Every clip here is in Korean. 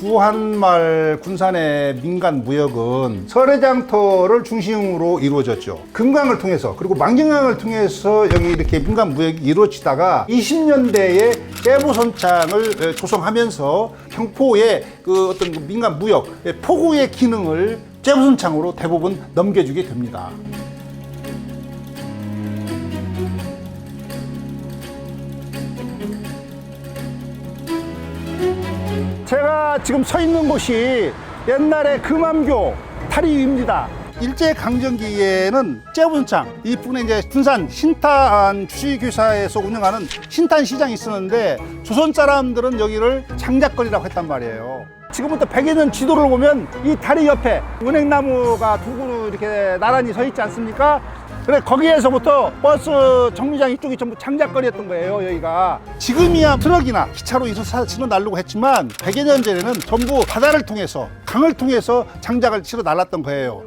구한말 군산의 민간 무역은 설해장터를 중심으로 이루어졌죠. 금강을 통해서 그리고 망경강을 통해서 여기 이렇게 민간 무역이 이루어지다가 20년대에 깨부선창을 조성하면서 경포의 그 어떤 민간 무역 포구의 기능을 깨부선창으로 대부분 넘겨주게 됩니다. 제가 지금 서 있는 곳이 옛날에 금암교 탈의위입니다. 일제강점기에는 깨부선창, 이분에 이제 군산 신탄 주식회사에서 운영하는 신탄 시장이 있었는데 조선 사람들은 여기를 장작거리라고 했단 말이에요. 지금부터 100여 년 지도를 보면 이 다리 옆에 은행나무가 두 그루 이렇게 나란히 서 있지 않습니까? 그래 거기에서부터 버스 정류장 이쪽이 전부 장작거리였던 거예요. 여기가 지금이야 트럭이나 기차로 실어 날르고 했지만 100여 년 전에는 전부 바다를 통해서 강을 통해서 장작을 실어 날랐던 거예요.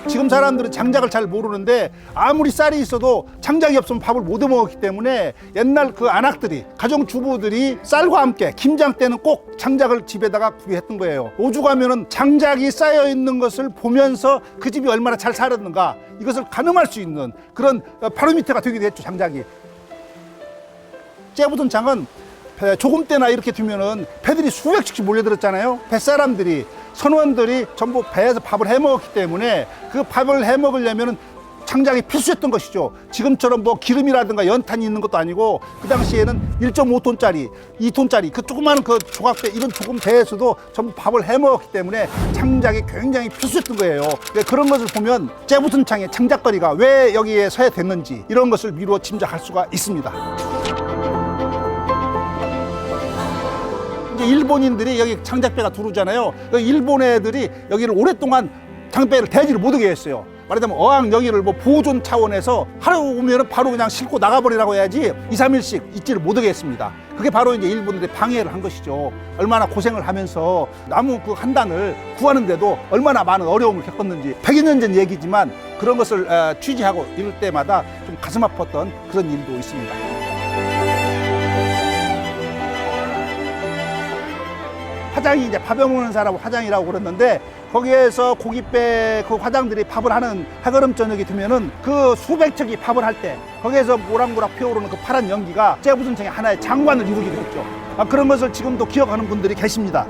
지금 사람들은 장작을 잘 모르는데 아무리 쌀이 있어도 장작이 없으면 밥을 못 먹었기 때문에 옛날 그 안악들이 가정주부들이 쌀과 함께 김장 때는 꼭 장작을 집에다가 구비했던 거예요. 오죽하면은 장작이 쌓여 있는 것을 보면서 그 집이 얼마나 잘 살았는가 이것을 가늠할 수 있는 그런 바로미터가 되기도 했죠. 장작이. 깨부선창은 조금 때나 이렇게 두면은 배들이 수백씩씩 몰려들었잖아요. 뱃사람들이 선원들이 전부 배에서 밥을 해 먹었기 때문에 그 밥을 해 먹으려면은 장작이 필수였던 것이죠. 지금처럼 뭐 기름이라든가 연탄이 있는 것도 아니고 그 당시에는 1.5톤짜리, 2톤짜리 그 조그마한 그 조각배 이런 조금 배에서도 전부 밥을 해 먹었기 때문에 장작이 굉장히 필수였던 거예요. 그런 것을 보면 깨부선창의 장작거리가 왜 여기에 서야 됐는지 이런 것을 미루어 짐작할 수가 있습니다. 이제 일본인들이 여기 장작배가 들어오잖아요. 일본 애들이 여기를 오랫동안 장작배를 대지를 못하게 했어요. 말하자면 어항 여기를 뭐 보존 차원에서 하루 오면은 바로 그냥 싣고 나가버리라고 해야지 2, 3일씩 있지를 못하게 했습니다. 그게 바로 이제 일본들이 방해를 한 것이죠. 얼마나 고생을 하면서 나무 그 한 단을 구하는데도 얼마나 많은 어려움을 겪었는지 100여 년 전 얘기지만 그런 것을 취재하고 이럴 때마다 좀 가슴 아팠던 그런 일도 있습니다. 화장이 이제 밥에 먹는 사람을 화장이라고 그랬는데 거기에서 고깃배 그 화장들이 밥을 하는 해거름 저녁이 되면은 그 수백 척이 밥을 할 때 거기에서 모락모락 피어오르는 그 파란 연기가 깨부선창의 하나의 장관을 이루기도 했죠. 그런 것을 지금도 기억하는 분들이 계십니다.